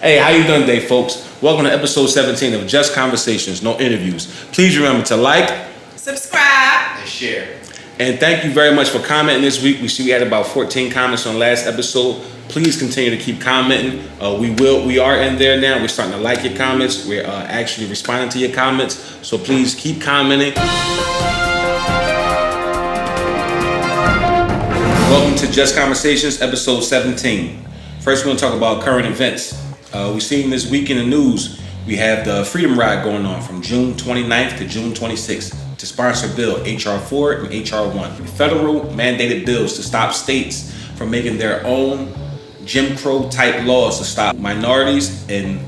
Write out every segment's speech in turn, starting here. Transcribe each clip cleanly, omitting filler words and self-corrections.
Hey, how you doing today, folks? Welcome to episode 17 of Just Conversations, no interviews. Please remember to like, subscribe, and share. And thank you very much for commenting this week. We see we had about 14 comments on last episode. Please continue to keep commenting. We are in there now. We're starting to like your comments. We're actually responding to your comments. So please keep commenting. Welcome to Just Conversations, episode 17. First, we're going to talk about current events. We've seen this week in the news, we have the Freedom Ride going on from June 29th to June 26th to sponsor bill HR 4 and HR 1. Federal mandated bills to stop states from making their own Jim Crow type laws to stop minorities and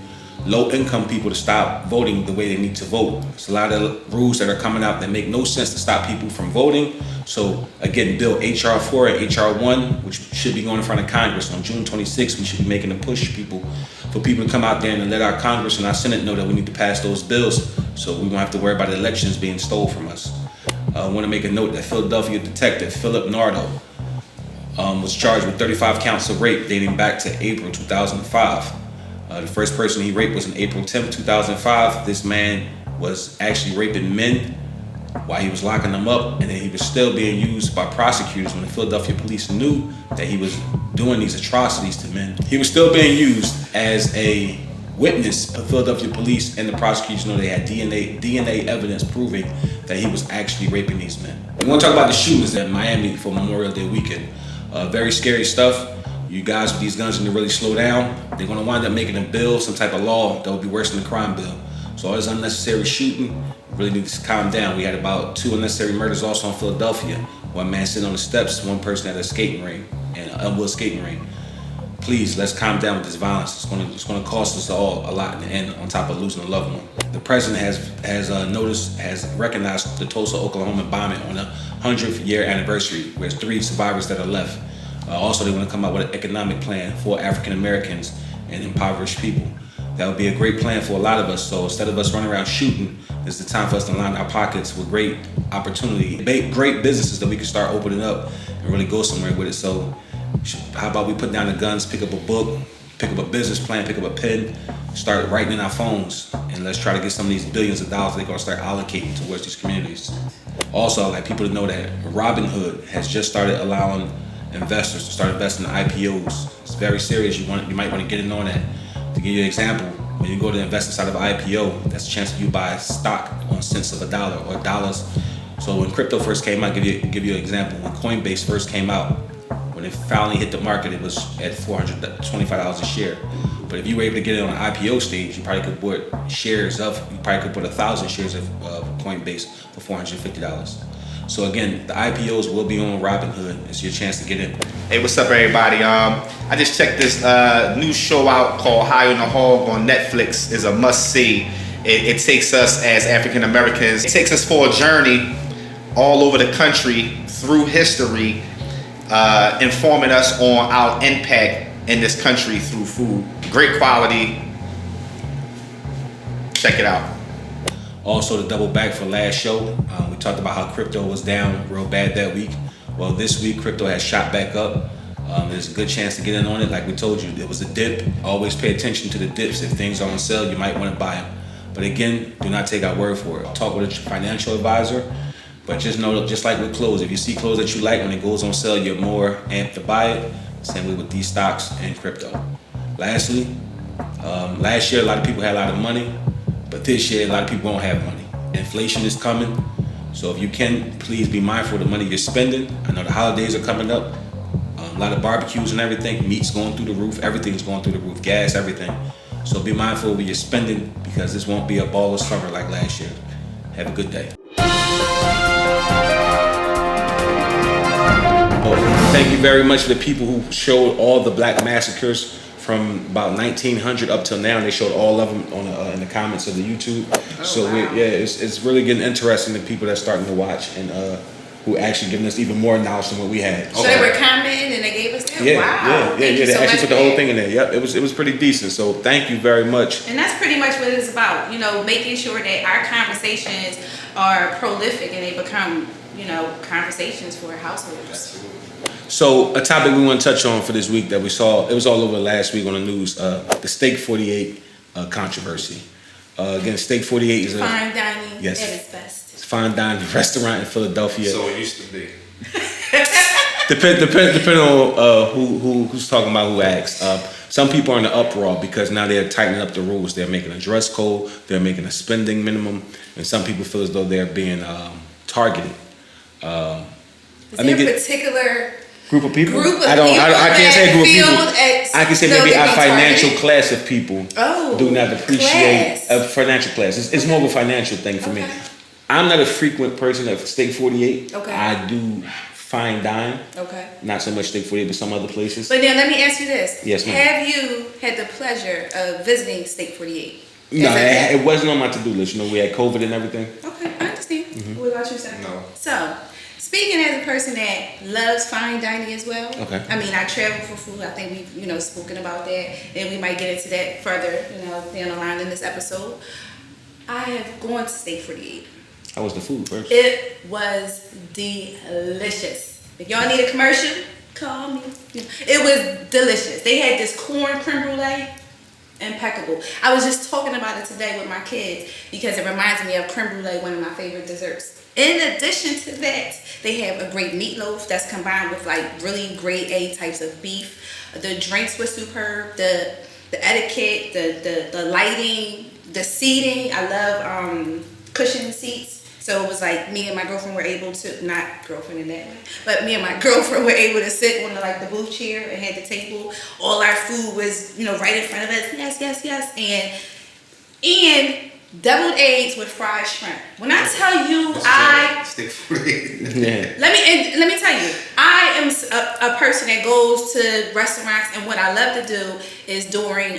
low income people to stop voting the way they need to vote. There's a lot of rules that are coming out that make no sense to stop people from voting. So again, bill HR 4 and HR 1, which should be going in front of Congress on June 26th, we should be making a push for people to come out there and let our Congress and our Senate know that we need to pass those bills so we won't have to worry about elections being stole from us. I want to make a note that Philadelphia detective Philip Nardo was charged with 35 counts of rape dating back to April 2005. The first person he raped was on April 10th, 2005. This man was actually raping men while he was locking them up, and then he was still being used by prosecutors when the Philadelphia police knew that he was doing these atrocities to men. He was still being used as a witness. The Philadelphia police and the prosecutors know they had DNA evidence proving that he was actually raping these men. We want to talk about the shootings in Miami for Memorial Day weekend. Very scary stuff. You guys with these guns need to really slow down. They're going to wind up making a bill, some type of law that will be worse than the crime bill. So all this unnecessary shooting, really need to calm down. We had about 2 unnecessary murders also in Philadelphia. One man sitting on the steps, one person at a skating ring, and Elmwood skating ring. Please, let's calm down with this violence. It's going to cost us all a lot in the end, on top of losing a loved one. The president has recognized the Tulsa, Oklahoma bombing on the 100th year anniversary, where there's 3 survivors that are left. Also, they want to come out with an economic plan for African Americans and impoverished people. That would be a great plan for a lot of us. So instead of us running around shooting, it's the time for us to line our pockets with great opportunity, great businesses that we can start opening up and really go somewhere with it. So how about we put down the guns, pick up a book, pick up a business plan, pick up a pen, start writing in our phones, and let's try to get some of these billions of dollars they're going to start allocating towards these communities. Also, I'd like people to know that Robinhood has just started allowing investors to start investing in IPOs. It's very serious. You might want to get in on that. To give you an example, when you go to invest inside of an IPO, that's a chance that you buy stock on cents of a dollar or dollars. So when crypto first came out, give you an example. When Coinbase first came out, when it finally hit the market, it was at $425 a share. But if you were able to get it on an IPO stage, you probably could put 1,000 shares of Coinbase for $450. So again, the IPOs will be on Robinhood. It's your chance to get in. Hey, what's up, everybody? I just checked this new show out called High on the Hog on Netflix. It's a must-see. It takes us as African Americans. It takes us for a journey all over the country through history, informing us on our impact in this country through food. Great quality. Check it out. Also, to double back for last show, we talked about how crypto was down real bad that week. Well, this week, crypto has shot back up. There's a good chance to get in on it. Like we told you, there was a dip. Always pay attention to the dips. If things are on sale, you might want to buy them. But again, do not take our word for it. Talk with a financial advisor. But just know, just like with clothes, if you see clothes that you like, when it goes on sale, you're more amped to buy it. Same way with these stocks and crypto. Lastly, last year, a lot of people had a lot of money. But this year, a lot of people won't have money. Inflation is coming. So if you can, please be mindful of the money you're spending. I know the holidays are coming up. A lot of barbecues and everything. Meat's going through the roof. Everything's going through the roof. Gas, everything. So be mindful of what you're spending, because this won't be a ball of summer like last year. Have a good day. Thank you very much for the people who showed all the black massacres from about 1900 up till now. They showed all of them on in the comments of the YouTube. It's really getting interesting to people that's starting to watch and who actually giving us even more knowledge than what we had. So they were commenting and they gave us that? Wow. They so actually put the whole thing in there. Yep, it was pretty decent. So thank you very much. And that's pretty much what it's about. Making sure that our conversations are prolific and they become, conversations for households. So a topic we want to touch on for this week that we saw, it was all over last week on the news, the Steak 48 controversy. Again, Steak 48 is a fine dining yes, at its best. it's a fine dining restaurant in Philadelphia. So it used to be. Depending on who's talking about who asks. Some people are in the uproar because now they're tightening up the rules. They're making a dress code. They're making a spending minimum, and some people feel as though they're being targeted. Is there a particular group of people? I can't say group of people. I can say maybe a financial class of people do not appreciate a financial class. It's more of a financial thing for me. I'm not a frequent person at Steak 48. Okay. I do fine dine. Okay. Not so much Steak 48, but some other places. But now let me ask you this. Yes, ma'am. Have you had the pleasure of visiting Steak 48? No, it wasn't on my to-do list. You know, we had COVID and everything. Okay, I understand. Mm-hmm. What about you, Sam? No. So, speaking as a person that loves fine dining as well. Okay. I mean, I travel for food. I think we've, spoken about that. And we might get into that further, down the line in this episode. I have gone to Steak 48. How was the food first? It was delicious. If y'all need a commercial, call me. It was delicious. They had this corn creme brulee. Impeccable. I was just talking about it today with my kids because it reminds me of creme brulee, one of my favorite desserts. In addition to that, they have a great meatloaf that's combined with like really grade A types of beef. The drinks were superb. The etiquette, the lighting, the seating. I love cushion seats. So it was like me and my girlfriend were able to, not girlfriend in that way, but me and my girlfriend were able to sit on the booth chair and had the table. All our food was, right in front of us. Yes. And deviled eggs with fried shrimp. When I tell you, let me tell you, I am a person that goes to restaurants, and what I love to do is during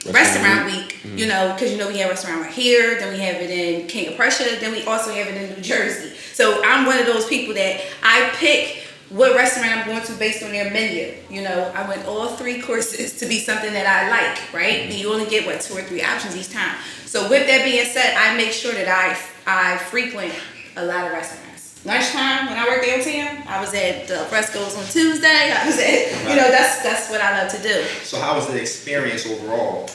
restaurant week, because we have a restaurant right here, then we have it in King of Prussia, then we also have it in New Jersey. So I'm one of those people that I pick what restaurant I'm going to based on their menu. I went all 3 courses to be something that I like, right? And you only get 2 or 3 options each time. So with that being said, I make sure that I frequent a lot of restaurants. Lunchtime, when I worked downtown, I was at the Fresco's on Tuesday. I was at, that's what I love to do. So how was the experience overall?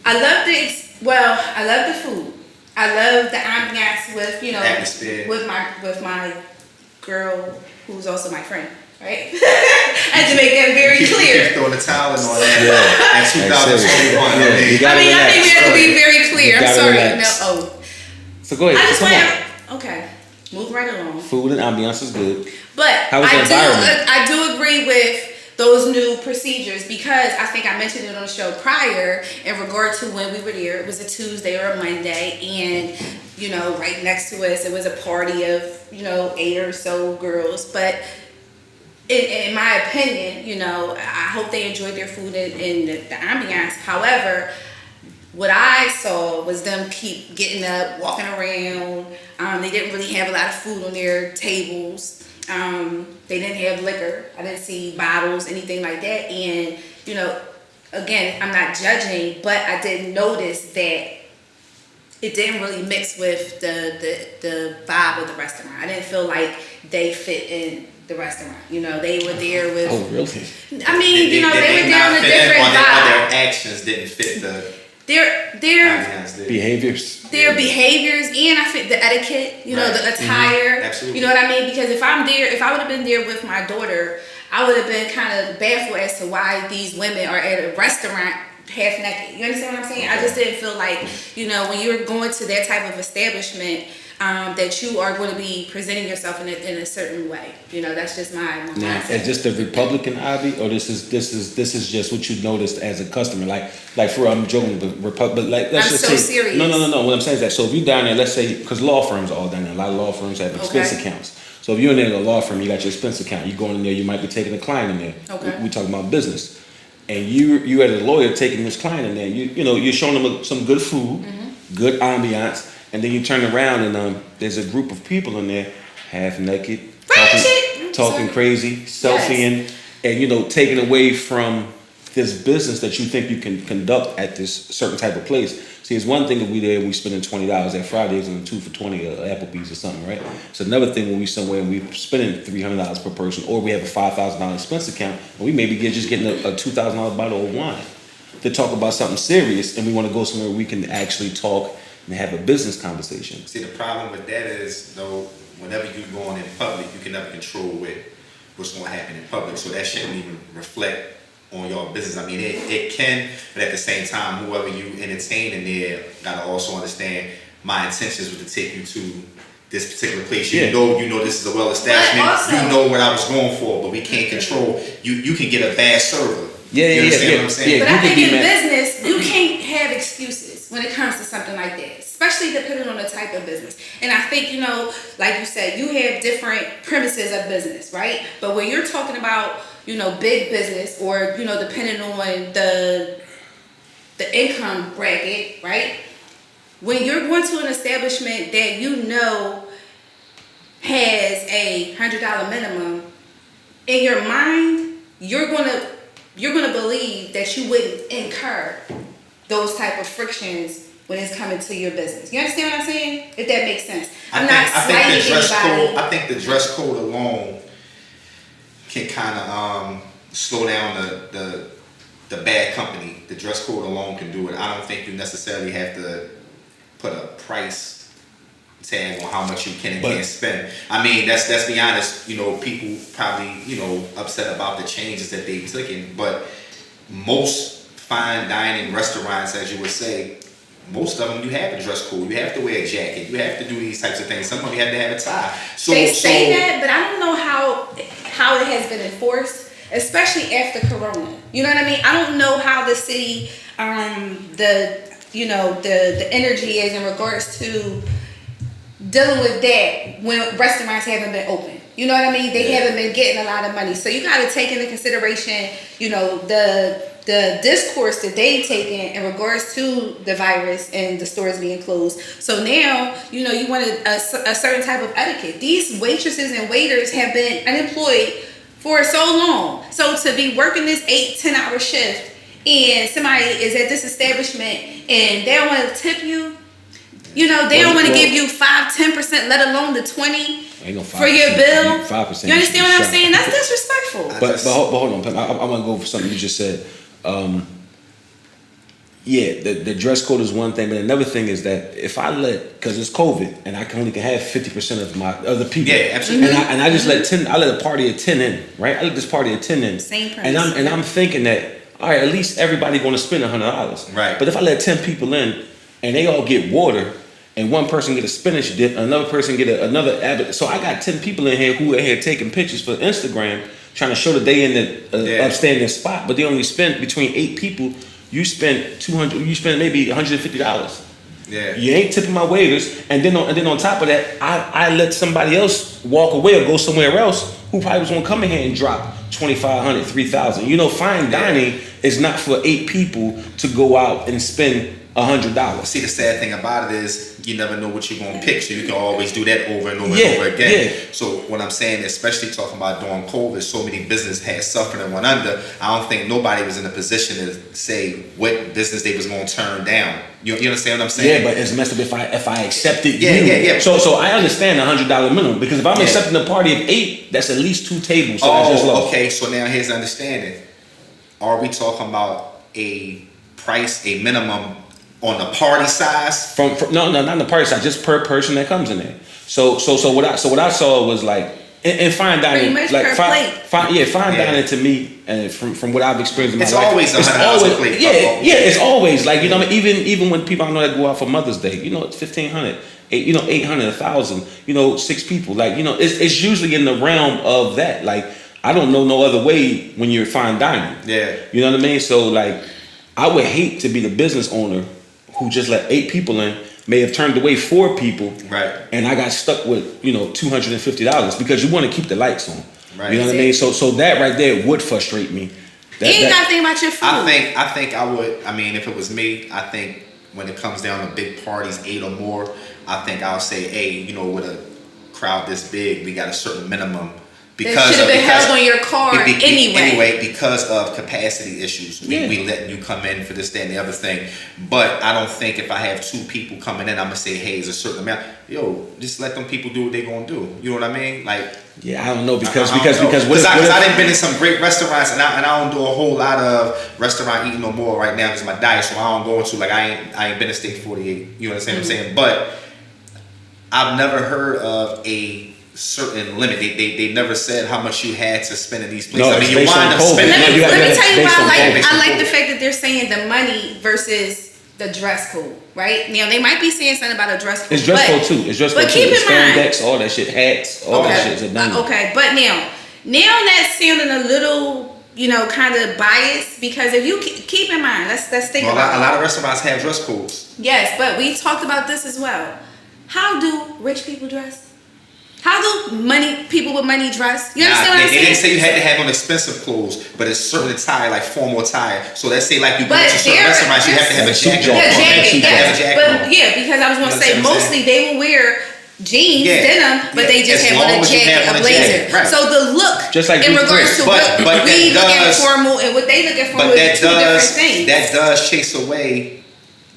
I love the food. I love the ambiance with, atmosphere. with my girl, who's also my friend, right? I had to make that very clear. You throwing the towel and all that. In 2021. I think we have to be very clear. I'm sorry. So go ahead. Okay. Move right along. Food and ambiance is good. But how was the environment? I do agree with those new procedures because I think I mentioned it on the show prior in regard to when we were there. It was a Tuesday or a Monday, and right next to us it was a party of 8 or so girls. But in my opinion, I hope they enjoyed their food and the ambiance. However, what I saw was them keep getting up, walking around. They didn't really have a lot of food on their tables. They didn't have liquor. I didn't see bottles, anything like that. And, again, I'm not judging, but I did notice that it didn't really mix with the vibe of the restaurant. I didn't feel like they fit in the restaurant. They were there with... Oh, really? I mean, they were there on a different vibe. Their actions didn't fit the... Their behaviors. Their behaviors, and I think the etiquette, the attire. Mm-hmm. Absolutely. You know what I mean? Because if I would have been there with my daughter, I would have been kind of baffled as to why these women are at a restaurant half naked. You understand what I'm saying? I just didn't feel like, when you're going to that type of establishment, that you are going to be presenting yourself in a certain way. That's just my now, is this the Republican hobby, or this is just what you noticed as a customer? Like for I'm joking, but let's just say serious. No. What I'm saying is that if you down there, let's say, because law firms are all down there. A lot of law firms have expense accounts. So if you're in there at a law firm, you got your expense account. You going in there, you might be taking a client in there. Okay. We talking about business, and you as a lawyer taking this client in there. You're showing them some good food, good ambiance. And then you turn around and there's a group of people in there, half naked, talking crazy, selfieing, and taking away from this business that you think you can conduct at this certain type of place. See, it's one thing if we there and we spending $20 at Fridays and 2 for $20 at Applebee's or something, right? It's another thing when we somewhere and we spending $300 per person, or we have a $5,000 expense account and we maybe just getting a $2,000 bottle of wine to talk about something serious, and we want to go somewhere we can actually talk and have a business conversation. See, the problem with that is, though, whenever you go on in public, you can never control what's going to happen in public. So that shouldn't even reflect on your business. I mean, it can, but at the same time, whoever you entertain in there got to also understand my intentions was to take you to this particular place. You know this is a well-established. You know what I was going for, but we can't control. You can get a bad server. You understand what I'm saying? But I think in business, you can't have excuses when it comes to something like that, especially depending on the type of business. And I think, like you said, you have different premises of business, right? But when you're talking about, big business, or, depending on the income bracket, right? When you're going to an establishment that has a $100 minimum, in your mind, you're gonna believe that you wouldn't incur those type of frictions when it's coming to your business. You understand what I'm saying? If that makes sense. I think the dress code alone can kind of slow down the bad company. The dress code alone can do it. I don't think you necessarily have to put a price tag on how much you can and can't spend. I mean, let's be honest. People probably upset about the changes that they've taken, but most fine dining restaurants, as you would say, most of them you have a dress code. You have to wear a jacket. You have to do these types of things. Some of you have to have a tie. They say that, but I don't know how it has been enforced, especially after Corona. You know what I mean? I don't know how the city, the energy is in regards to dealing with that when restaurants haven't been open. You know what I mean? They haven't been getting a lot of money. So you got to take into consideration, the discourse that they've taken in regards to the virus and the stores being closed. So now, you want a certain type of etiquette. These waitresses and waiters have been unemployed for so long. So to be working this 8-10 hour shift, and somebody is at this establishment and they don't want to tip you, they don't want to give you 5-10%, let alone the 20% for your bill. 5%. You understand what I'm saying? That's disrespectful. But hold on, I'm gonna go for something you just said. The dress code is one thing, but another thing is that if I because it's COVID and I can only have 50% of my other people. Yeah, absolutely. And I just let a party of 10 in, right? I let this party of 10 in. Same premise. And I'm thinking that, all right, at least everybody going to spend $100. Right. But if I let 10 people in and they all get water, and one person get a spinach dip, another person get another. So I got 10 people in here who are here taking pictures for Instagram, trying to show that they in the upstanding spot, but they only spent between 8 people. You spend $200. You spend maybe $150. Yeah. You ain't tipping my waiters, and then on top of that, I let somebody else walk away or go somewhere else who probably was gonna come in here and drop $2,500, $3,000. Fine dining is not for 8 people to go out and spend $100. See, the sad thing about it is you never know what you're gonna pick, so you can always do that over and over and over again. Yeah. So what I'm saying, especially talking about during COVID, so many businesses had suffered and went under. I don't think nobody was in a position to say what business they was gonna turn down. You understand what I'm saying? Yeah, but it's messed up if I accepted you. Yeah. So I understand the $100 minimum, because if I'm accepting a party of 8, that's at least 2 tables. So that's just low. Okay. So now here's the understanding. Are we talking about a price, a minimum on the party size? From no, not on the party size, just per person that comes in there. So what I saw was like in fine dining, pretty much like per plate. Fine dining to me, and from what I've experienced in my life, it's always $100 a plate. It's always like, I mean, even when people I know that go out for Mother's Day, it's $1,500, $800, $1,000, 6 people, like, it's usually in the realm of that. Like, I don't know no other way when you're fine dining. Yeah, you know what I mean. So like, I would hate to be the business owner who just let 8 people in, may have turned away 4 people, right? And I got stuck with $250 because you want to keep the lights on, right? You know what I mean? So that right there would frustrate me. You ain't got to think about your food. I think I would. I mean, if it was me, I think when it comes down to big parties, 8 or more, I think I'll say, hey, with a crowd this big, we got a certain minimum That should have been held on your card anyway. Because of capacity issues, we letting you come in for this, that, and the other thing. But I don't think if I have 2 people coming in, I'm gonna say, hey, it's a certain amount. Yo, just let them people do what they gonna do. You know what I mean? Like, yeah, I don't know because I done been in some great restaurants, and I don't do a whole lot of restaurant eating no more right now because my diet, so I don't go into like I ain't been to Steak 48. You understand what I'm saying? But I've never heard of a certain limit. They never said how much you had to spend in these places. No, I mean, you wind up spending. Let me tell you why I like the fact that they're saying the money versus the dress code, right? Now they might be saying something about a dress code. It's dress code too. It's dress code too. Keep in mind, spandex, all that shit, hats, all that shit is done. Okay, but now that's sounding a little, kind of biased because if you keep in mind, let's think about a lot of restaurants have dress codes. Yes, but we talked about this as well. How do rich people dress? How do people with money dress? You understand what I'm saying? They didn't say you had to have on expensive clothes, but it's certain attire, like formal attire. So let's say like you go to certain restaurants, you have to have a jacket. But because I was going to say, mostly they will wear jeans, denim, but they just have on a jacket, a blazer. Right. So the look, just like in regards to what we look at formal and what they look at formal is two different things. That does chase away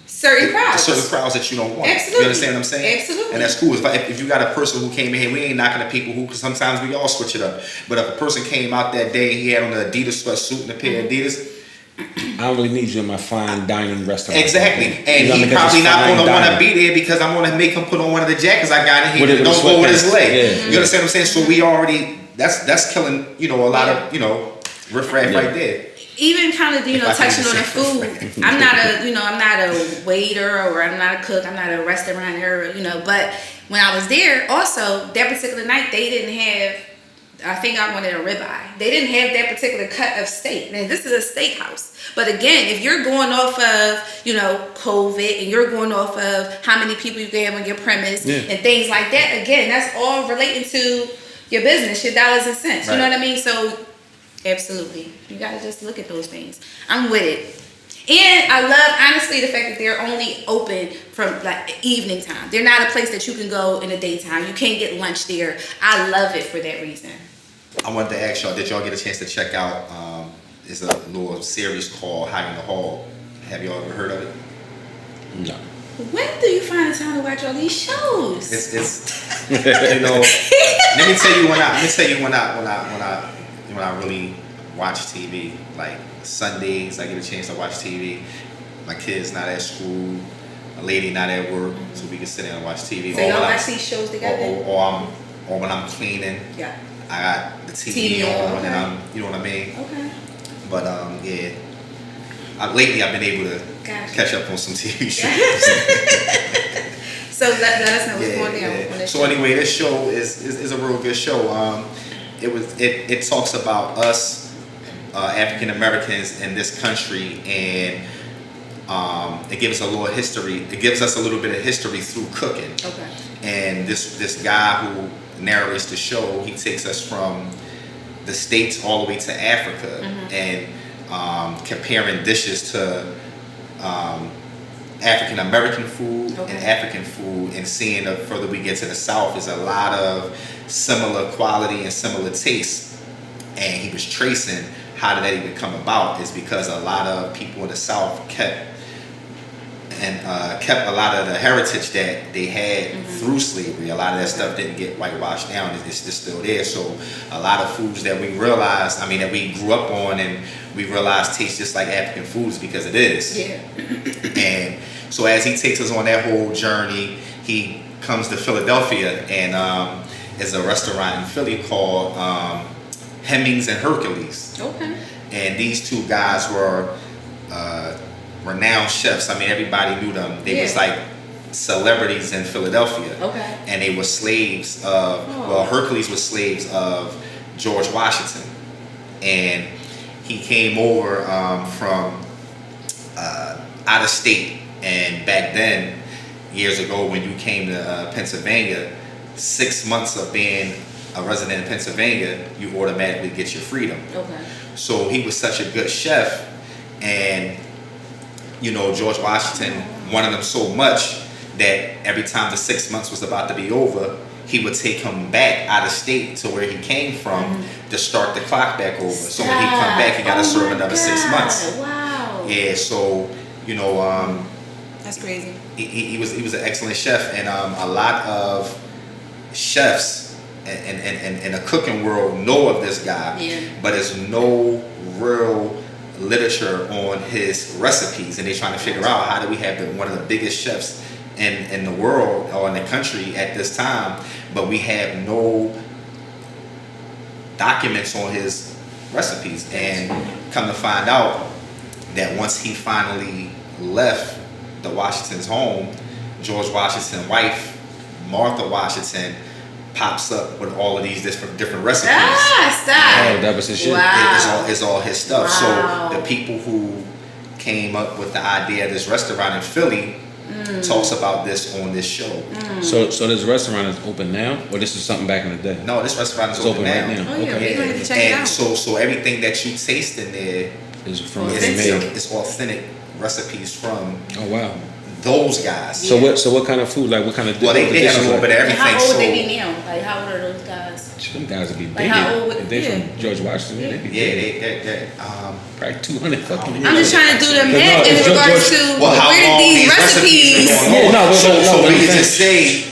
certain crowds that you don't want. Absolutely. You understand what I'm saying? Absolutely. And that's cool. If you got a person who came in here, we ain't knocking the people who, because sometimes we all switch it up. But if a person came out that day, he had on an Adidas sweatsuit and a pair of Adidas. I don't really need you in my fine dining restaurant. Exactly. And he probably not going to want to be there because I'm going to make him put on one of the jackets I got in here. Don't go with his leg. Yeah. You understand what I'm saying? So we already, that's killing, a lot of, riffraff right there. Even kind of, touching on the food. I'm not a waiter or I'm not a cook. I'm not a restaurateur, But when I was there, also that particular night, they didn't have. I think I wanted a ribeye. They didn't have that particular cut of steak. Now this is a steakhouse, but again, if you're going off of COVID and you're going off of how many people you can have on your premise and things like that, again, that's all relating to your business, your dollars and cents. Right. You know what I mean? So. Absolutely. You gotta just look at those things. I'm with it. And I love, honestly, the fact that they're only open from like evening time. They're not a place that you can go in the daytime. You can't get lunch there. I love it for that reason. I wanted to ask y'all, did y'all get a chance to check out, it's a little series called High in the Hall. Have y'all ever heard of it? No. When do you find the time to watch all these shows? It's let me tell you when I really watch TV, like Sundays, I get a chance to watch TV. My kid's not at school, a lady not at work, so we can sit down and watch TV. So y'all watch these shows together? Or when I'm cleaning, I got the TV on and I'm, you know what I mean? Okay. But lately I've been able to catch up on some TV shows. So let us know what's going on this show. Anyway, this show is a real good show. It talks about us African Americans in this country, and it gives a little history. It gives us a little bit of history through cooking. Okay. And this guy who narrates the show, he takes us from the States all the way to Africa, and comparing dishes to African American food and African food, and seeing the further we get to the South is a lot of similar quality and similar tastes. And he was tracing how did that even come about is because a lot of people in the South kept a lot of the heritage that they had through slavery. A lot of that stuff didn't get whitewashed down. It's just still there. So a lot of foods that we realized, that we grew up on and we realized taste just like African foods because it is. Yeah. And so as he takes us on that whole journey, he comes to Philadelphia and there's a restaurant in Philly called Hemmings and Hercules. Okay. And these two guys were renowned chefs. Everybody knew them. They was like celebrities in Philadelphia. Okay. And they were slaves of, Hercules was slaves of George Washington. And he came over from out of state. And back then, years ago, when you came to Pennsylvania, 6 months of being a resident in Pennsylvania, you automatically get your freedom. Okay. So he was such a good chef, and George Washington wanted him so much that every time the 6 months was about to be over, he would take him back out of state to where he came from to start the clock back over. So when he come back, he got to serve another 6 months. Wow. Yeah, so you know, that's crazy. He was an excellent chef, and a lot of chefs in the cooking world know of this guy, but there's no real literature on his recipes, and they're trying to figure out how do we have one of the biggest chefs in the world or in the country at this time, but we have no documents on his recipes. And come to find out that once he finally left the Washington's home, George Washington's wife, Martha Washington, pops up with all of these different recipes. Stop. Oh, that was his shit. Wow. It's all his stuff. Wow. So the people who came up with the idea of this restaurant in Philly talks about this on this show. So this restaurant is open now, or this is something back in the day? No, this restaurant is It's open now. right now. Oh, yeah, Okay. we're gonna have to check it And out. so everything that you taste in there Is from it's authentic recipes from Oh wow. those guys. So what kind of food? Like what kind of? Well, they have a dishes little bit of And everything. how old So they be now? Like, how old are those guys? Them guys would be Like big. how old would- If they're yeah. from George Washington, yeah, they'd be yeah, big. they Probably 200 fucking years. I'm just trying to do the math in it's regards George- to well, how where did long these recipes recipes. been going on? Yeah, no, so but we I'm can saying- just say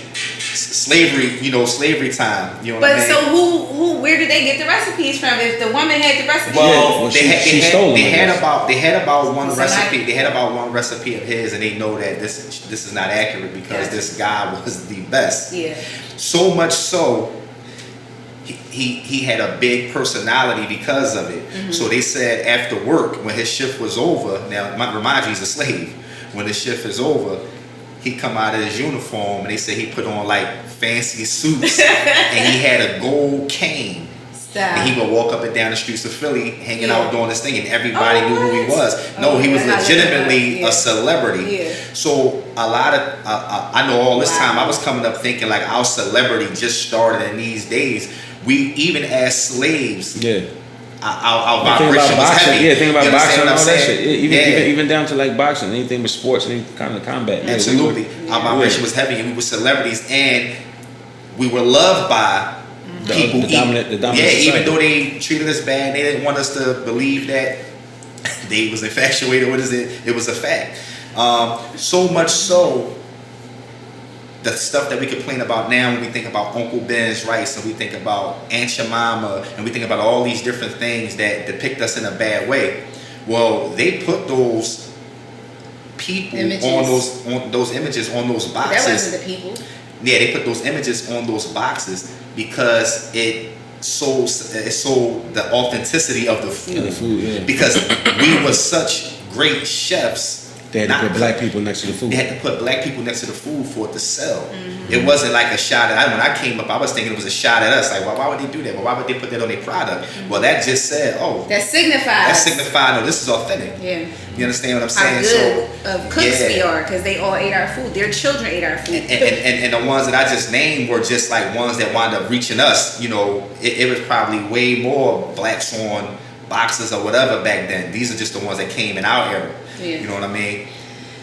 slavery, slavery time. You know what I But mean? so where did they get the recipes from? If the woman had the recipes, Well, well, they stole them, I had guess. about one Somebody- recipe. They had about one recipe of his, and they know that this is not accurate because Gotcha. this guy was the best. yeah. So much so, he had a big personality because of it. So they said after work, when his shift was over, now remind you he's a slave. When his shift is over, he come out of his uniform, and they said he put on like fancy suits, and he had a gold cane. Stop. And he would walk up and down the streets of Philly, hanging Yeah. out doing this thing, and everybody Oh, knew who he what? was. No, Oh, he was yeah, legitimately yeah. a celebrity. Yeah. So a lot of I know all this Wow. time I was coming up thinking like our celebrity just started in these days. We even as slaves, Yeah. our Think vibration about was boxing. heavy. Yeah, think about You boxing understand and all what I'm that saying? shit. Even down to like boxing, anything with sports, any kind of combat. Yeah, Absolutely, our vibration was heavy, and we were celebrities, and we were loved by people. The dominant yeah, society. even though they treated us bad, they didn't want us to believe that they was infatuated. What is it? It was a fact. So much so, the stuff that we complain about now when we think about Uncle Ben's rice, and we think about Aunt Jemima, and we think about all these different things that depict us in a bad way. Well, they put those people Images. on those images on those That boxes. wasn't the people. Yeah, they put those images on those boxes because it sold the authenticity of the food. Yeah, the food, yeah. Because we were such great chefs. They had to not- put black people next to the food. They had to put black people next to the food for it to sell. It wasn't like a shot at. When I came up, I was thinking it was a shot at us. Like, why would they do that? Well, why would they put that on their product? Well, that just said, oh, That signifies. that signified. No, this is authentic. Yeah. You understand what I'm How saying? good of cooks yeah. we are, because they all ate our food. Their children ate our food. And the ones that I just named were just like ones that wound up reaching us. It was probably way more blacks on boxes or whatever back then. These are just the ones that came in our era. Yeah. You know what I mean?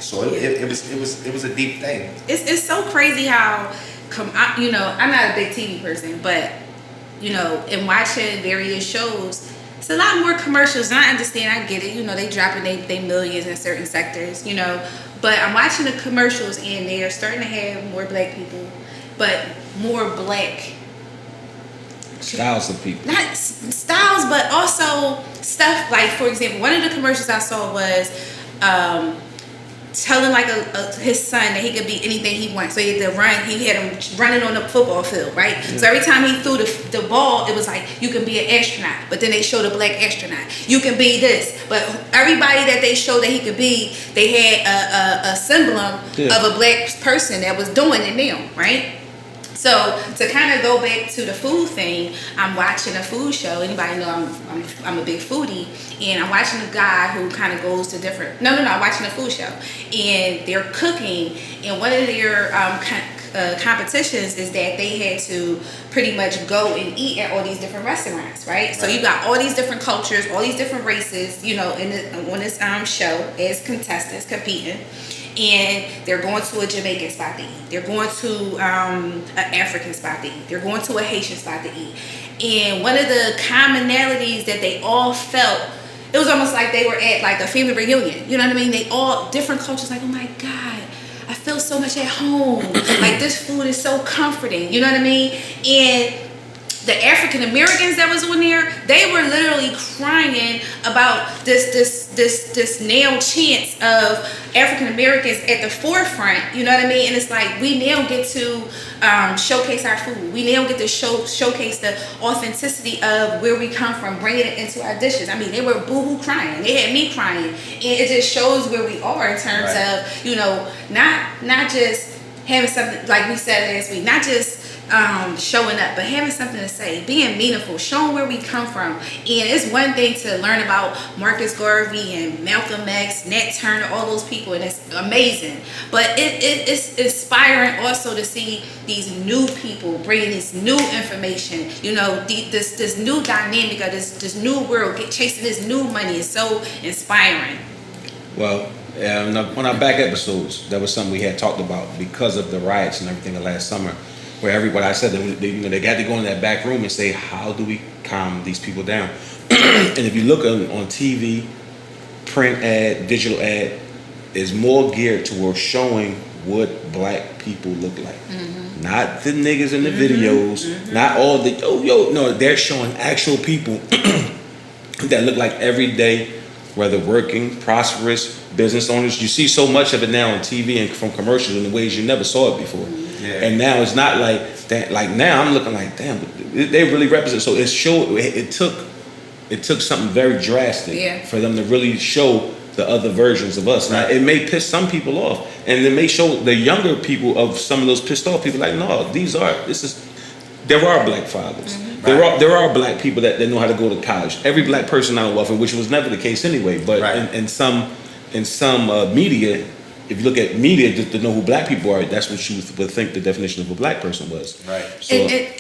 So it was a deep thing. It's so crazy how I'm not a big TV person, but in watching various shows, it's a lot more commercials, and I understand, I get it, they dropping they millions in certain sectors, but I'm watching the commercials and they are starting to have more black people, but more black Styles of people. not styles, but also stuff like, for example, one of the commercials I saw was telling like his son that he could be anything he wants. So he had to run. He had him running on the football field, right? So every time he threw the ball, it was like, you can be an astronaut. But then they showed a black astronaut. You can be this. But everybody that they showed that he could be, they had a symbol of a black person that was doing it now, right? So to kind of go back to the food thing, I'm watching a food show. Anybody know I'm a big foodie, and I'm watching a guy who kind of goes to different. No, I'm watching a food show, and they're cooking. And one of their competitions is that they had to pretty much go and eat at all these different restaurants, right? So you got all these different cultures, all these different races, on this show as contestants competing. and they're going to a Jamaican spot to eat. They're going to an African spot to eat. They're going to a Haitian spot to eat. And one of the commonalities that they all felt, it was almost like they were at like a family reunion. You know what I mean? They all, different cultures, like, oh my God, I feel so much at home. Like, this food is so comforting. You know what I mean? And the African Americans that was on there, they were literally crying about this now chance of African Americans at the forefront. You know what I mean? And it's like, we now get to showcase our food. We now get to showcase the authenticity of where we come from, bringing it into our dishes. I mean, they were boohoo crying. They had me crying, and it just shows where we are in terms of, you know, not just having something like we said last week, not just showing up, but having something to say, being meaningful, showing where we come from. And it's one thing to learn about Marcus Garvey and Malcolm X, Nat Turner, all those people, and it's amazing. But it's inspiring also to see these new people bringing this new information, you know, this new dynamic of this new world, chasing this new money is so inspiring. Well, on our back episodes, that was something we had talked about because of the riots and everything of last summer, where everybody, I said, they got to go in that back room and say, how do we calm these people down? And if you look on TV, print ad, digital ad, is more geared towards showing what black people look like. Mm-hmm. Not the niggas in the videos, not all the, no, they're showing actual people that look like everyday, whether working, prosperous, business owners. You see so much of it now on TV and from commercials in the ways you never saw it before. Yeah. And now it's not like that. Like now I'm looking like, damn, they really represent. So it took something very drastic for them to really show the other versions of us. Right. Now it may piss some people off, and it may show the younger people of some of those pissed off people like, no, there are black fathers. Mm-hmm. There are black people that know how to go to college. Every black person I know of, which was never the case anyway, but in some media, if you look at media to know who black people are, that's what you would think the definition of a black person was. Right. So, and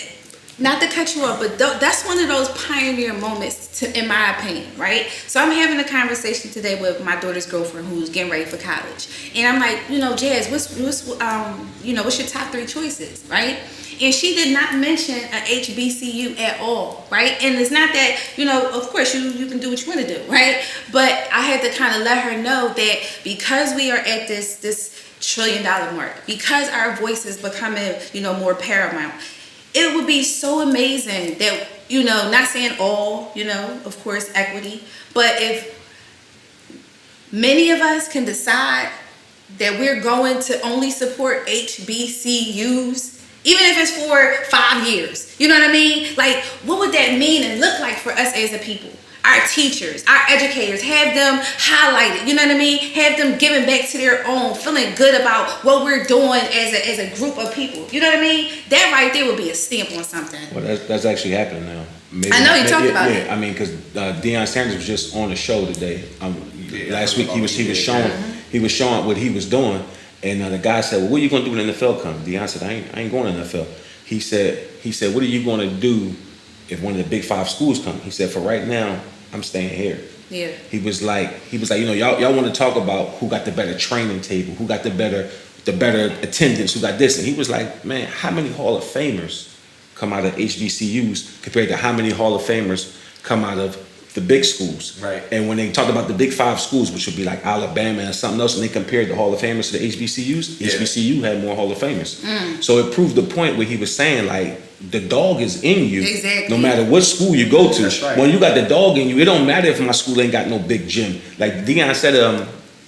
not to cut you off, but that's one of those pioneer moments, in my opinion, right? So I'm having a conversation today with my daughter's girlfriend who's getting ready for college, and I'm like, Jazz, what's your top 3 choices, right? And she did not mention a HBCU at all, right? And it's not that, of course you can do what you want to do, right? But I had to kind of let her know that because we are at this $1 trillion mark, because our voice is becoming, more paramount, it would be so amazing that, not saying all, of course, equity, but if many of us can decide that we're going to only support HBCUs, even if it's for 5 years, you know what I mean? Like, what would that mean and look like for us as a people? Our teachers, our educators, have them highlighted, you know what I mean? Have them giving back to their own, feeling good about what we're doing as a group of people. You know what I mean? That right there would be a stamp on something. Well, that's actually happening now. Maybe I know you talked about it. I mean, because Dion Sanders was just on the show today. Last week he was showing what he was doing. And the guy said, well, what are you going to do when the NFL comes? Dion said, I ain't going to the NFL. He said, what are you going to do if one of the big 5 schools come? He said, for right now, I'm staying here. Yeah. He was like, y'all want to talk about who got the better training table, who got the better attendance, who got this. And he was like, man, how many Hall of Famers come out of HBCUs compared to how many Hall of Famers come out of the big schools? Right. And when they talked about the big 5 schools, which would be like Alabama and something else, and they compared the Hall of Famers to the HBCUs, HBCU had more Hall of Famers. So it proved the point where he was saying, like, the dog is in you. Exactly. No matter what school you go to. That's right. When you got the dog in you, it don't matter if my school ain't got no big gym. Like Dion said,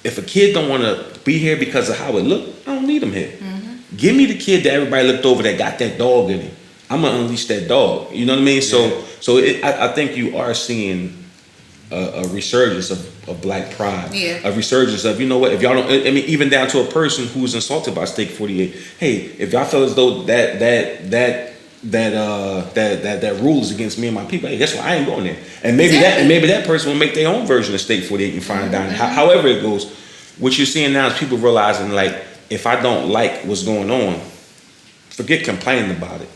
if a kid don't want to be here because of how it look, I don't need him here. Mm-hmm. Give me the kid that everybody looked over that got that dog in him. I'm gonna unleash that dog. You know what I mean? Yeah. I think you are seeing a resurgence of black pride. Yeah. A resurgence of, you know what, if y'all don't, I mean, even down to a person who's insulted by Stake 48. Hey, if y'all feel as though that rule is against me and my people, hey, guess what? I ain't going there. And maybe that person will make their own version of State 48 and find it down. However it goes, what you're seeing now is people realizing, like, if I don't like what's going on, forget complaining about it.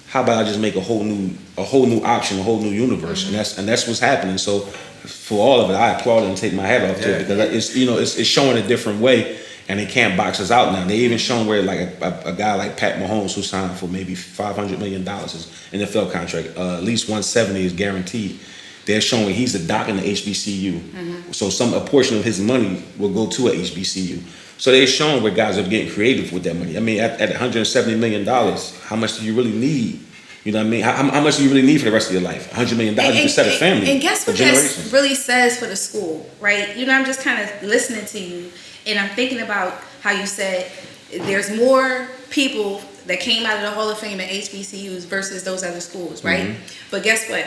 How about I just make a whole new option, a whole new universe, and that's what's happening. So for all of it, I applaud it and take my hat off to it, because it's showing a different way. and they can't box us out now. They even shown where like a guy like Pat Mahomes, who signed for maybe $500 million his NFL contract, at least 170 is guaranteed. They're showing he's a doc in the HBCU, so a portion of his money will go to a HBCU. So they're showing where guys are getting creative with that money. I mean, at $170 million, how much do you really need? You know what I mean? How much do you really need for the rest of your life? $100 million to set a family. And guess what that really says for the school, right? You know, I'm just kind of listening to you, and I'm thinking about how you said there's more people that came out of the Hall of Fame at HBCUs versus those other schools, right? But guess what?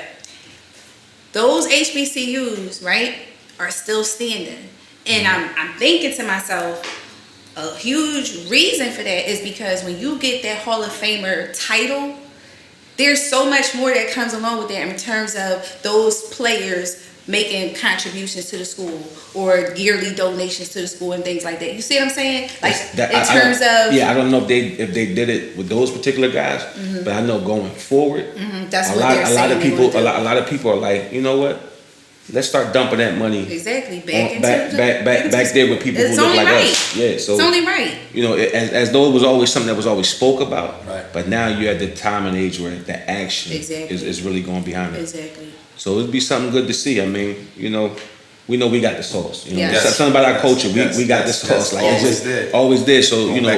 Those HBCUs, right, are still standing. And I'm thinking to myself, a huge reason for that is because when you get that Hall of Famer title, there's so much more that comes along with that in terms of those players making contributions to the school or yearly donations to the school and things like that. You see what I'm saying? Like I don't know if they did it with those particular guys, but I know going forward, that's a lot of people are like, you know what? Let's start dumping that money back there with people who look like us. Yeah, so it's only right. You know, as though it was always something that was always spoke about. Right. But now you're at the time and age where the action is really going behind it. Exactly. So it'd be something good to see. I mean, you know, we got the sauce. You know, something about our culture. We got the sauce. Like it's just always there. So you know,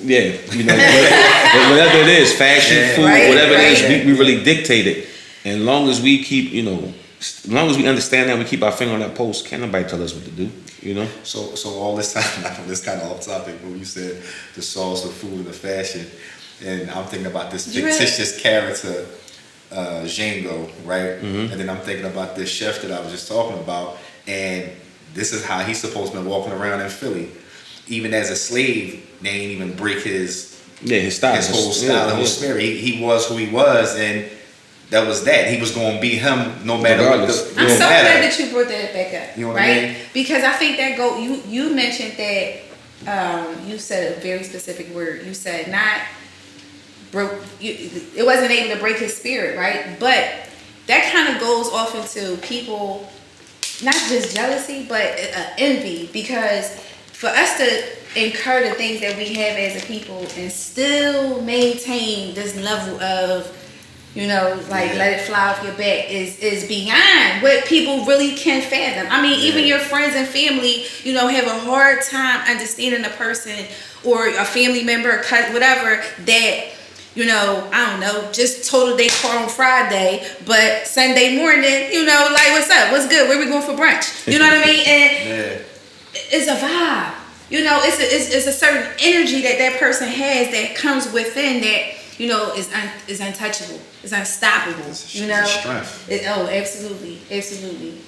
yeah, you know, whatever it is, fashion, food, whatever it is, we really dictate it. And as long as we keep, you know. As long as we understand that, we keep our finger on that pulse. Can't nobody tell us what to do, you know. So all this time, this kind of off topic, when you said the sauce, the food, and the fashion, and I'm thinking about this fictitious character, Django, right? And then I'm thinking about this chef that I was just talking about, and this is how he's supposed to be walking around in Philly. Even as a slave, they ain't even break his style, his whole style, and whole spirit. He was who he was, and that was that. He was going to be him no matter what. I'm so glad that you brought that back up. You know what I mean? Because I think that you mentioned that you said a very specific word. You said not broke. It wasn't able to break his spirit, right? But that kind of goes off into people, not just jealousy, but envy. Because for us to incur the things that we have as a people and still maintain this level of, you know, like let it fly off your back is beyond what people really can fathom. I mean, even your friends and family, you know, have a hard time understanding a person or a family member, a cousin, whatever, that, you know, I don't know, just total their car on Friday, but Sunday morning, you know, like, what's up? What's good? Where we going for brunch? You know what I mean? And it's a vibe. You know, it's a certain energy that person has that comes within that, you know, is untouchable. It's unstoppable. You know. Strength. Absolutely.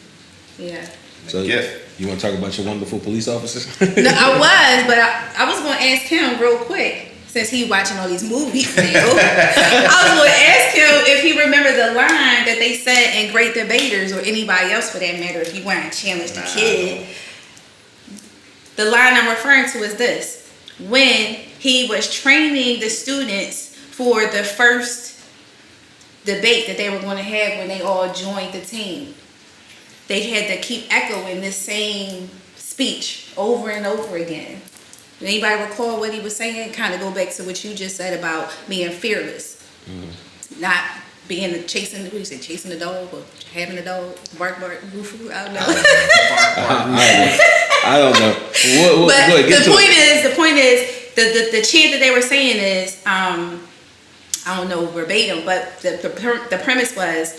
Yeah. So you want to talk about your wonderful police officers? No, I was going to ask him real quick, since he watching all these movies now. I was going to ask him if he remembered the line that they said in Great Debaters, or anybody else for that matter, if you want to challenge the kid. The line I'm referring to is this: when he was training the students for the first debate that they were going to have when they all joined the team, they had to keep echoing this same speech over and over again. Does anybody recall what he was saying? Kind of go back to what you just said about being fearless, not being chasing the dog or having a dog, bark, woof, woof, I don't know. I don't know. But the point is, the chant that they were saying is, I don't know verbatim, but the premise was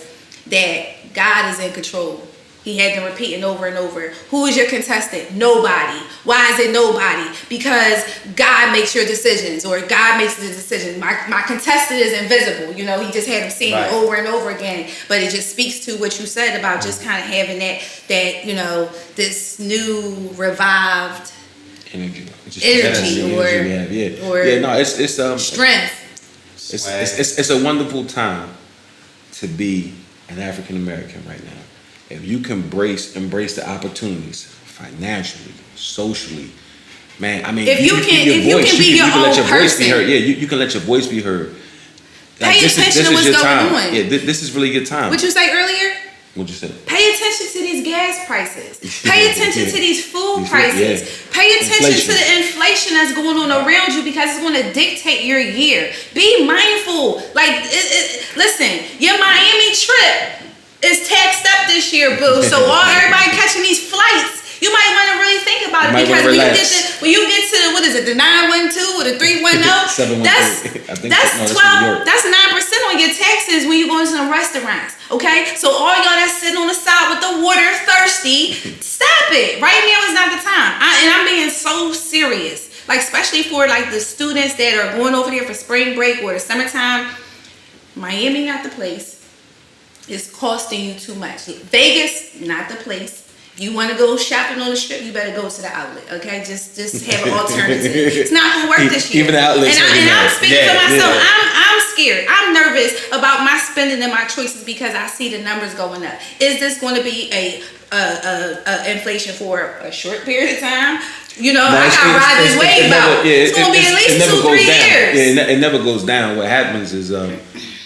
that God is in control. He had them repeating over and over. Who is your contestant? Nobody. Why is it nobody? Because God makes your decisions, or God makes the decision. My contestant is invisible. You know, he just had them saying it over and over again. But it just speaks to what you said about just kind of having that you know, this new revived energy or strength. It's a wonderful time to be an African American right now. If you can embrace the opportunities financially, socially, man. I mean, if you can be your own person, you can let your voice be heard. Pay attention to what's going on. Yeah, this is really your time. What you say earlier? What'd you say? Pay attention attention to these gas prices. Pay attention to these food prices. Yeah. Pay attention Inflation. to the inflation that's going on around you because it's going to dictate your year. Be mindful. Like, listen, your Miami trip is taxed up this year, boo. So everybody catching these flights, you might want to really think about it because when you get to what is it, the 912 or the 310, that's 12. That's 9% on your taxes when you go into some restaurants. Okay, so all y'all that's sitting on the side with the water, thirsty, stop it. Right now is not the time. And I'm being so serious. Like especially for like the students that are going over there for spring break or the summertime. Miami not the place. It's costing you too much. Vegas, not the place. You want to go shopping on the strip, you better go to the outlet, okay? Just have an alternative. It's not going to work this year. Even the outlets. And I'm speaking for myself. I'm scared. I'm nervous about my spending and my choices because I see the numbers going up. Is this going to be a inflation for a short period of time? You know, I got to ride this wave out. It's going to be at least 2-3 years. Yeah, it never goes down. What happens is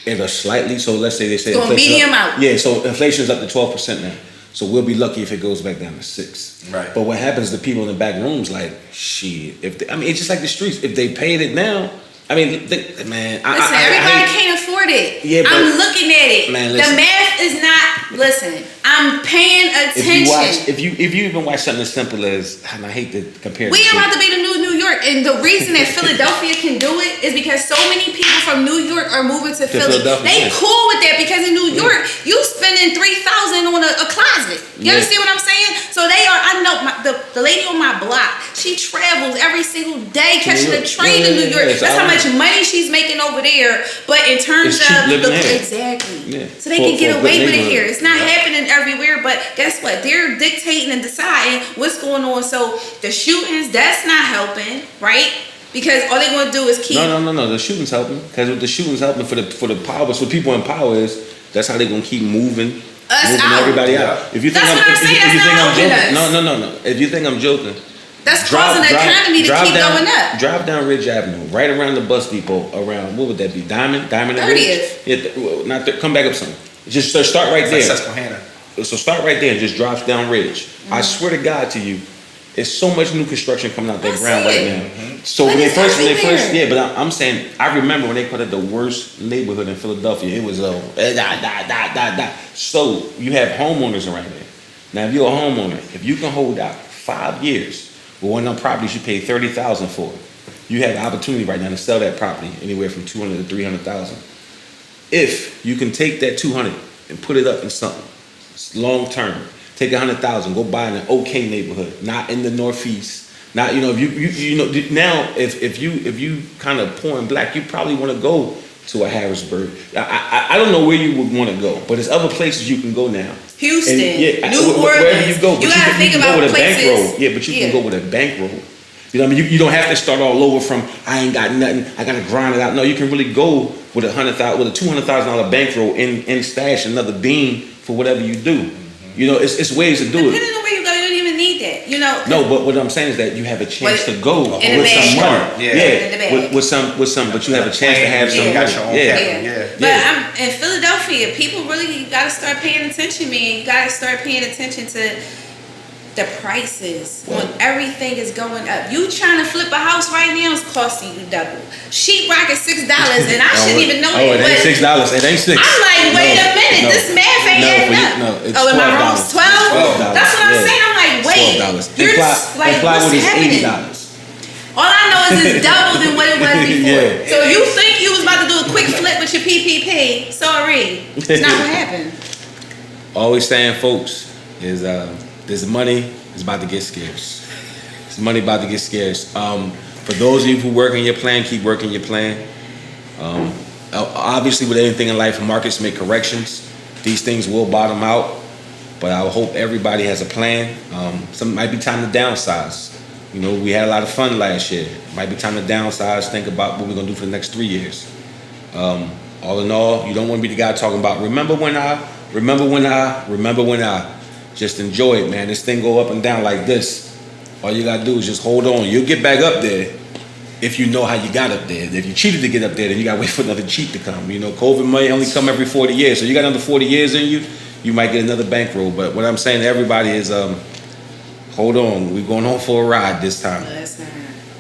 it'll slightly, so let's say they say it's going to medium out. Yeah, so inflation is up to 12% now. So we'll be lucky if it goes back down to 6. Right. But what happens to people in the back rooms, like, shit, it's just like the streets. If they paid it now, everybody can't afford it. Yeah, but I'm looking at it. Man, the math is not, listen, I'm paying attention. If you even watch something as simple as, and I hate to compare. We are about to be the new New York. And the reason that Philadelphia can do it is because so many people from New York are moving to Philly. They cool with that because in New York, you spending $3,000 on a closet. You understand what I'm saying? So they are, I know the lady on my block, she travels every single day catching a train to New York. That's how much money she's making over there. But in terms of exactly. So they can get away with it here. It's not happening everywhere, but guess what? They're dictating and deciding what's going on. So the shootings, that's not helping, right? Because all they're going to do is keep. No. The shooting's helping. Because what the shooting's helping for the power, so people in power is that's how they're going to keep moving everybody out. If you think I'm joking, no. If you think I'm joking, that's causing the economy to keep going up. Drive down Ridge Avenue, right around the bus depot, around what would that be? Diamond and Ridge. Come back up some. Just start right there. Susquehanna. So start right there and just drive down Ridge. Mm-hmm. I swear to God to you, there's so much new construction coming out that ground right now. Mm-hmm. So when they first, but I'm saying, I remember when they called it the worst neighborhood in Philadelphia. It was So you have homeowners around there. Now, if you're a homeowner, if you can hold out 5 years with one of them properties you paid $30,000 for, you have the opportunity right now to sell that property anywhere from $200,000 to $300,000. If you can take that $200,000 and put it up in something long term, take $100,000, go buy in an okay neighborhood, not in the Northeast. Not if now if you kind of poor and black, you probably want to go to a Harrisburg. I don't know where you would want to go, but there's other places you can go now. Houston, New Orleans. Wherever you go, but you gotta think about with places. A bankroll. Yeah, but you can go with a bankroll. You know what I mean? You don't have to start all over from I ain't got nothing. I gotta grind it out. No, you can really go with a $200,000 bankroll and stash another bean for whatever you do. Mm-hmm. You know, it's ways to do it. Depending on where you go, you don't even need that. You know. No, but what I'm saying is that you have a chance to go with some money. Yeah. With some, but you have a chance to have some. But in Philadelphia, people really gotta start paying attention, man. You gotta start paying attention to the prices on everything is going up. You trying to flip a house right now is costing you double. Sheetrock is $6, and I shouldn't even know that. It ain't $6. It ain't $6. I'm like, wait a minute, this math ain't adding up. It's am I wrong? $12? That's what I'm saying. I'm like, wait, $12. Plywood is $80. All I know is it's double than what it was before. So you think you was about to do a quick flip with your PPP? Sorry, it's not gonna happen. Always saying, folks, is this money is about to get scarce. This money about to get scarce. For those of you who work in your plan, keep working your plan. Obviously, with anything in life, markets make corrections. These things will bottom out, but I hope everybody has a plan. Some might be time to downsize. You know, we had a lot of fun last year. Might be time to downsize. Think about what we're gonna do for the next 3 years. All in all, you don't want to be the guy talking about remember when I. Just enjoy it, man. This thing go up and down like this. All you gotta do is just hold on. You'll get back up there. if you know how you got up there. If you cheated to get up there, then you got to wait for another cheat to come. You know, COVID may only come every 40 years. So you got another 40 years in you, you might get another bankroll. But what I'm saying to everybody is, hold on. We're going on for a ride this time. Listen.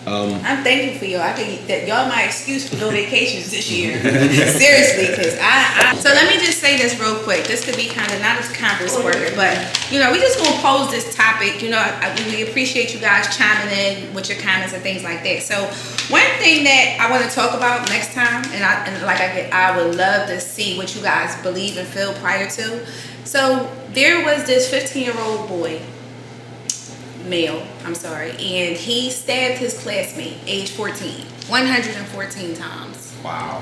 I'm thankful for y'all. I think that y'all my excuse for no vacations this year. Seriously, because I. So let me just say this real quick. This could be kind of not as converse worker, but we just gonna pose this topic. We appreciate you guys chiming in with your comments and things like that. So one thing that I want to talk about next time, I would love to see what you guys believe and feel prior to. So there was this 15-year-old boy. Male, and he stabbed his classmate, age 14, 114 times. Wow.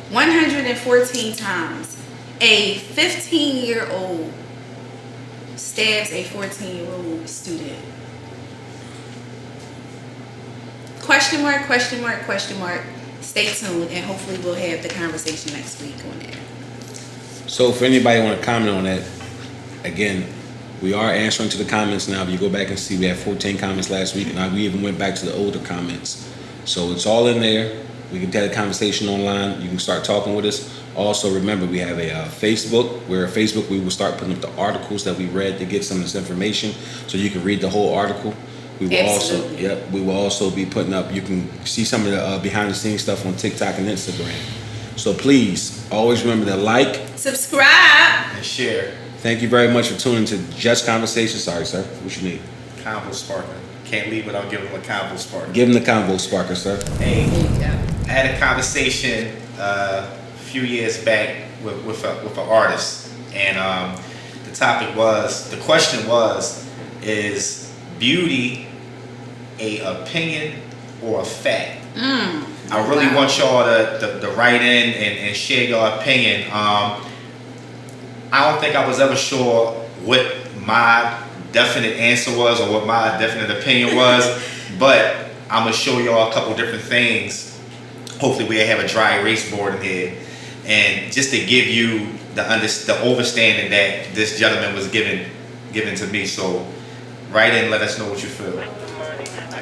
114 times. A 15-year-old stabs a 14-year-old student. Question mark, question mark, question mark. Stay tuned, and hopefully we'll have the conversation next week on that. So if anybody want to comment on that, again, we are answering to the comments now. If you go back and see, we had 14 comments last week, and we even went back to the older comments. So it's all in there. We can have a conversation online. You can start talking with us. Also, remember, we have a Facebook. We will start putting up the articles that we read to get some of this information, so you can read the whole article. We will also be putting up. You can see some of the behind-the-scenes stuff on TikTok and Instagram. So please, always remember to like, subscribe, and share. Thank you very much for tuning to Just Conversation. Sorry, sir. What you need? Convo sparker. Can't leave without giving him a convo sparker. Give him the convo sparker, sir. Hey, I had a conversation a few years back with an artist, and the question was, is beauty a opinion or a fact? I really want y'all to write in and share your opinion. I don't think I was ever sure what my definite answer was or what my definite opinion was, but I'm gonna show y'all a couple different things. Hopefully we'll have a dry erase board in here, and just to give you the understanding that this gentleman was given to me. So write in, let us know what you feel.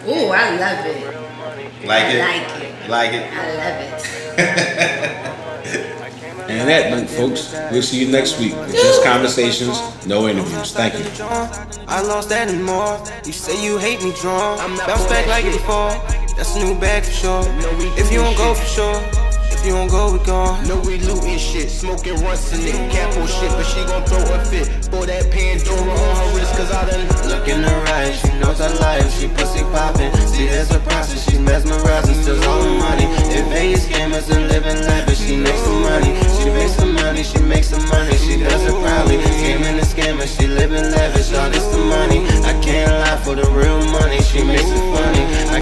Ooh, I love it. Like it? I love it. And that note, folks, we'll see you next week. It's just conversations, no interviews. Thank you. I lost that and more. You say you hate me drawn. Bounce back like before. That's a new bag for sure. If you don't go for sure. If you don't go, we gone. No, we lootin' shit, smoking runs in it. Capo shit, but she gon' throw a fit. Pour that Pandora on her wrist, cause I done look in her eyes, she knows I like. She pussy poppin'. See, there's a process, she's mesmerizing, still all the money. If Vegas scammers and living lavish, she makes some money. She makes some money, she makes some money. She does it proudly. Scamming and scamming, she living lavish. All this the money. I can't lie for the real money. She makes it funny.